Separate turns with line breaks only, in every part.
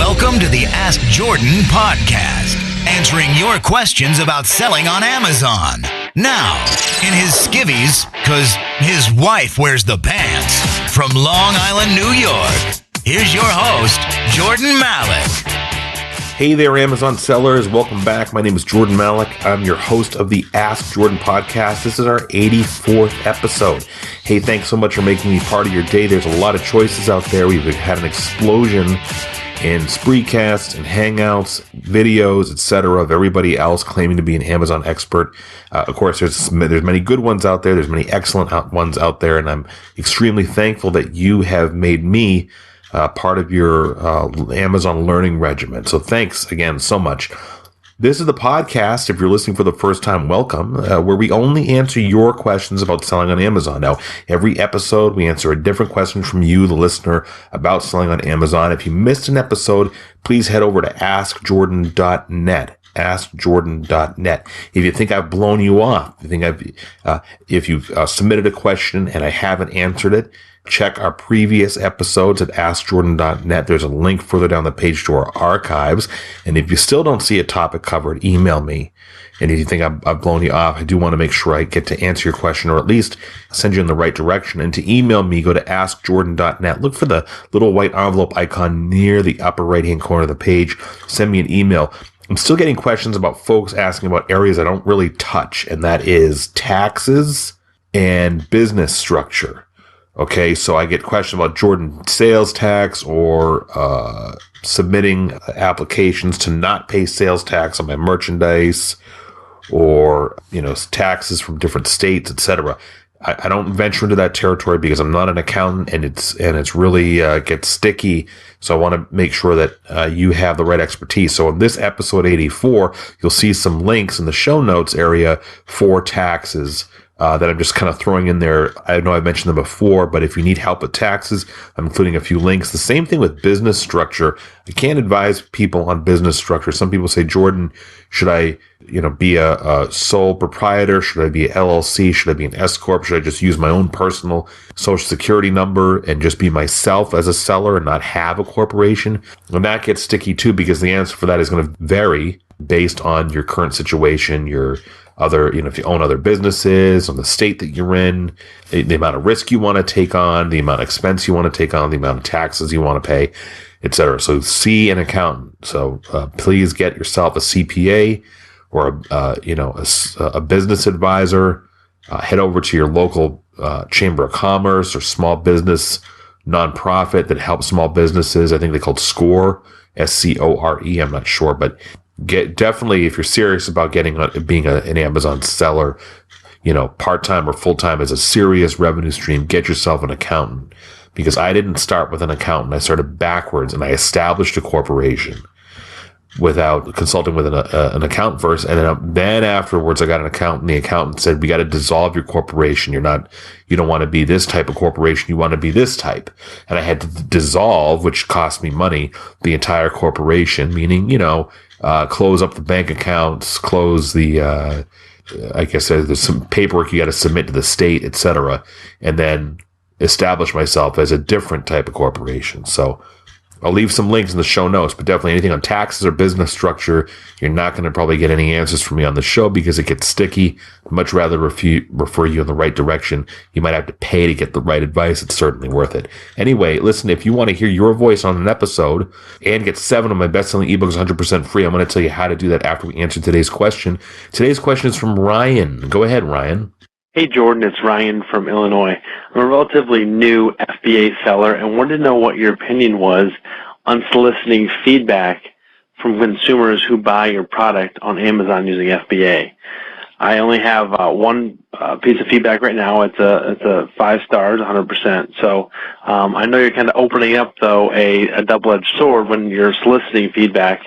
Welcome to the Ask Jordan podcast, answering your questions about selling on Amazon. Now, in his skivvies, because his wife wears the pants, from Long Island, New York, here's your host, Jordan Malik.
Hey there, Amazon sellers. Welcome back. My name is Jordan Malik. I'm your host of the Ask Jordan podcast. This is our 84th episode. Hey, thanks so much for making me part of your day. There's a lot of choices out there. We've had an explosion in Spreecasts and Hangouts, videos, etc., of everybody else claiming to be an Amazon expert. Of course, there's many good ones out there. There's many excellent ones out there, and I'm extremely thankful that you have made me part of your Amazon learning regimen. So thanks again so much. This is the podcast, if you're listening for the first time, welcome, where we only answer your questions about selling on Amazon. Now, every episode, we answer a different question from you, the listener, about selling on Amazon. If you missed an episode, please head over to askjordan.net. askjordan.net. If you think I've blown you off, if you've submitted a question and I haven't answered it, check our previous episodes at askjordan.net. There's a link further down the page to our archives. And if you still don't see a topic covered, email me. And if you think I've blown you off, I do want to make sure I get to answer your question, or at least send you in the right direction. And to email me, go to askjordan.net. Look for the little white envelope icon near the upper right-hand corner of the page. Send me an email. I'm still getting questions about folks asking about areas I don't really touch, and that is taxes and business structure. Okay, so I get questions about Jordan sales tax, or submitting applications to not pay sales tax on my merchandise, or taxes from different states, etc. I don't venture into that territory because I'm not an accountant, and it's really gets sticky. So I want to make sure that you have the right expertise. So in this episode 84, you'll see some links in the show notes area for taxes that I'm just kind of throwing in there. I know I've mentioned them before, but if you need help with taxes, I'm including a few links. The same thing with business structure. I can't advise people on business structure. Some people say, Jordan, should I be a sole proprietor? Should I be an LLC? Should I be an S Corp? Should I just use my own personal social security number and just be myself as a seller and not have a corporation? And that gets sticky too, because the answer for that is going to vary based on your current situation, your other, if you own other businesses, on the state that you're in, the amount of risk you want to take on, the amount of expense you want to take on, the amount of taxes you want to pay, etc. So see an accountant. So please get yourself a CPA or a business advisor. Head over to your local chamber of commerce or small business nonprofit that helps small businesses. I think they're called SCORE, SCORE. I'm not sure, but definitely, if you're serious about being an Amazon seller, part-time or full-time as a serious revenue stream, get yourself an accountant. Because I didn't start with an accountant. I started backwards, and I established a corporation without consulting with an accountant first. And then afterwards, I got an accountant. The accountant said, we got to dissolve your corporation. You don't want to be this type of corporation. You want to be this type. And I had to dissolve, which cost me money, the entire corporation, meaning, close up the bank accounts, close the, I guess there's some paperwork you got to submit to the state, etc., and then establish myself as a different type of corporation. So I'll leave some links in the show notes, but definitely anything on taxes or business structure, you're not going to probably get any answers from me on the show because it gets sticky. I'd much rather refer you in the right direction. You might have to pay to get the right advice. It's certainly worth it. Anyway, listen, if you want to hear your voice on an episode and get 7 of my best-selling ebooks 100% free, I'm going to tell you how to do that after we answer today's question. Today's question is from Ryan. Go ahead, Ryan.
Hey, Jordan, it's Ryan from Illinois. I'm a relatively new FBA seller and wanted to know what your opinion was on soliciting feedback from consumers who buy your product on Amazon using FBA. I only have one piece of feedback right now. It's a 5 stars, 100%. So I know you're kind of opening up, though, a double-edged sword when you're soliciting feedback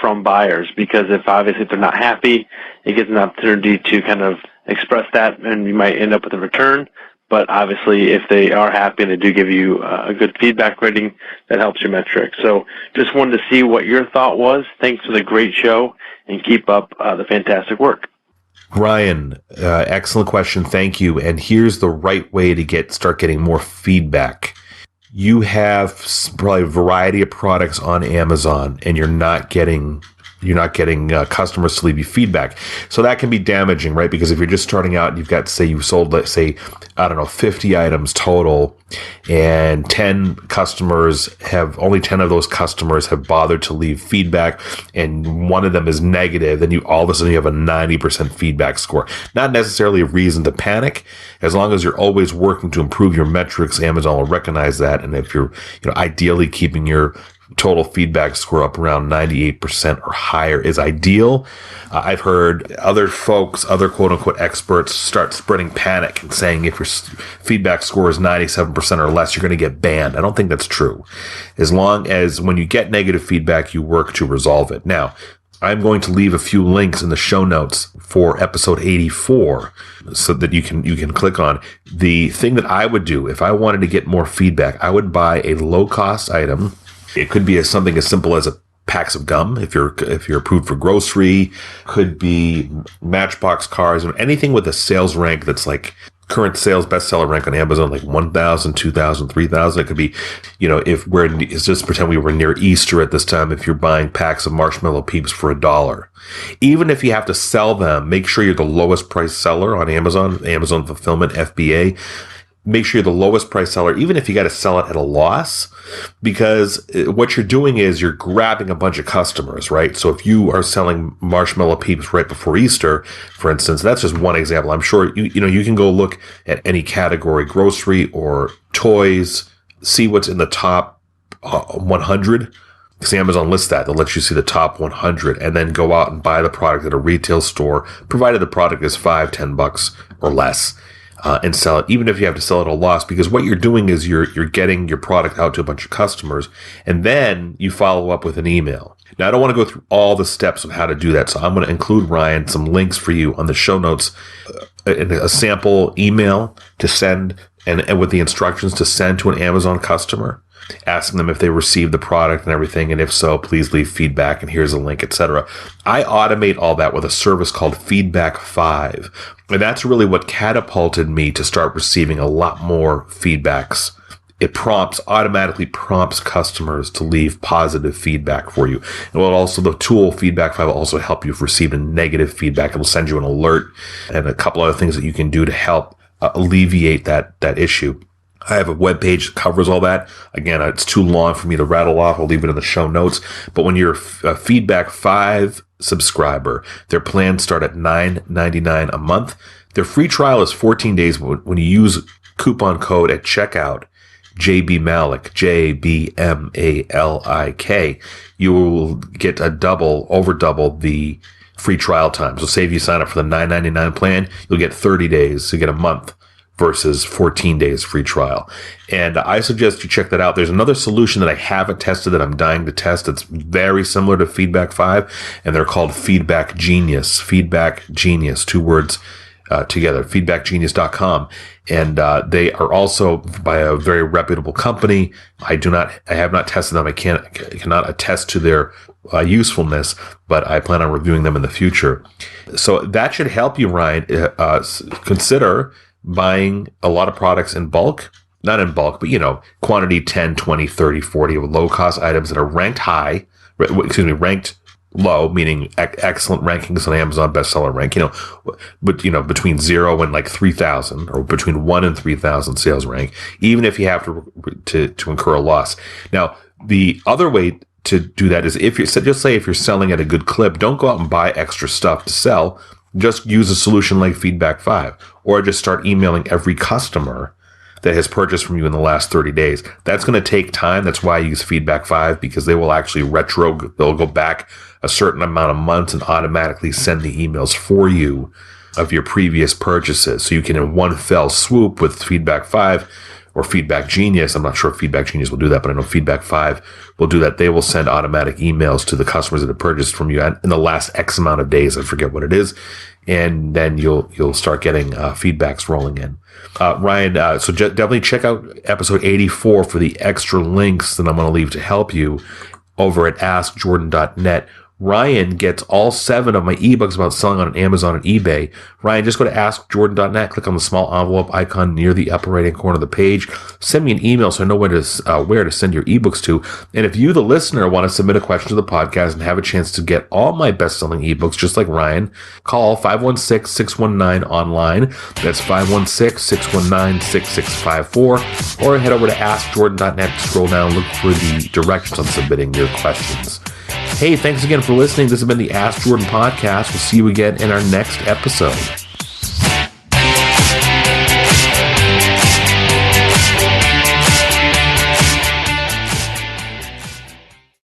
from buyers, because if they're not happy, it gives an opportunity to kind of express that, and you might end up with a return. But obviously, if they are happy and they do give you a good feedback rating, that helps your metrics. So just wanted to see what your thought was. Thanks for the great show, and keep up the fantastic work.
Ryan, excellent question. Thank you. And here's the right way to start getting more feedback. you have probably a variety of products on Amazon and you're not getting customers to leave you feedback. So that can be damaging, right? Because if you're just starting out, you've got, say, you've sold, let's say, 50 items total, and 10 of those customers have bothered to leave feedback, and one of them is negative, then all of a sudden you have a 90% feedback score. Not necessarily a reason to panic. As long as you're always working to improve your metrics, Amazon will recognize that. And if you're, ideally keeping your total feedback score up around 98% or higher is ideal. I've heard other quote unquote experts start spreading panic and saying if your feedback score is 97% or less, you're going to get banned. I don't think that's true. As long as when you get negative feedback, you work to resolve it. Now, I'm going to leave a few links in the show notes for episode 84 so that you can click on. The thing that I would do if I wanted to get more feedback, I would buy a low cost item. It could be something as simple as a packs of gum if you're approved for grocery. Could be Matchbox cars, and anything with a sales rank that's like current sales bestseller rank on Amazon, like 1,000, 2,000, 3,000. It could be, let's just pretend we were near Easter at this time. If you're buying packs of Marshmallow Peeps for $1, even if you have to sell them, make sure you're the lowest price seller on Amazon Fulfillment, FBA. Make sure you're the lowest price seller, even if you got to sell it at a loss, because what you're doing is you're grabbing a bunch of customers, right? So if you are selling Marshmallow Peeps right before Easter, for instance, that's just one example. I'm sure you can go look at any category, grocery or toys, see what's in the top 100. Because Amazon lists that. They'll let you see the top 100 and then go out and buy the product at a retail store, provided the product is $5, $10 or less. And sell it, even if you have to sell it at a loss, because what you're doing is you're getting your product out to a bunch of customers, and then you follow up with an email. Now, I don't want to go through all the steps of how to do that, so I'm going to include, Ryan, some links for you on the show notes, a sample email to send, and with the instructions to send to an Amazon customer, asking them if they received the product and everything, and if so, please leave feedback, and here's a link, etc. I automate all that with a service called Feedback 5, and that's really what catapulted me to start receiving a lot more feedbacks. It automatically prompts customers to leave positive feedback for you. And the tool Feedback 5 will also help you if received negative feedback. It'll send you an alert and a couple other things that you can do to help alleviate that issue. I have a webpage that covers all that. Again, it's too long for me to rattle off. I'll leave it in the show notes. But when you're a Feedback 5 subscriber, their plans start at $9.99 a month. Their free trial is 14 days. When you use coupon code at checkout, JBMalik, JBMALIK, you will get over double the free trial time. So say if you sign up for the $9.99 plan, you'll get 30 days. So you get a month versus 14 days free trial. And I suggest you check that out. There's another solution that I haven't tested that I'm dying to test. It's very similar to Feedback 5, and they're called Feedback Genius. Feedback Genius, 2 words together, feedbackgenius.com. And they are also by a very reputable company. I have not tested them. I cannot attest to their usefulness, but I plan on reviewing them in the future. So that should help you, Ryan, consider buying a lot of products in bulk, not in bulk, but, quantity 10, 20, 30, 40 of low cost items that are ranked low, meaning excellent rankings on Amazon bestseller rank, but, between 0 and like 3,000 or between 1 and 3,000 sales rank, even if you have to incur a loss. Now, the other way to do that is if you're selling at a good clip, don't go out and buy extra stuff to sell. Just use a solution like Feedback 5, or just start emailing every customer that has purchased from you in the last 30 days. That's going to take time. That's why I use Feedback 5, because they will actually they'll go back a certain amount of months and automatically send the emails for you of your previous purchases. So you can, in one fell swoop with Feedback 5 or Feedback Genius, I'm not sure if Feedback Genius will do that, but I know Feedback 5 will do that. They will send automatic emails to the customers that have purchased from you in the last X amount of days. I forget what it is. And then you'll start getting feedbacks rolling in. Ryan, so definitely check out episode 84 for the extra links that I'm going to leave to help you over at askjordan.net, Ryan gets all 7 of my ebooks about selling on Amazon and eBay. Ryan, just go to askjordan.net, click on the small envelope icon near the upper right-hand corner of the page. Send me an email so I know where to send your ebooks to. And if you, the listener, want to submit a question to the podcast and have a chance to get all my best-selling ebooks, just like Ryan, call 516-619-ONLINE. That's 516-619-6654. Or head over to askjordan.net, scroll down, look for the directions on submitting your questions. Hey, thanks again for listening. This has been the Ask Jordan Podcast. We'll see you again in our next episode.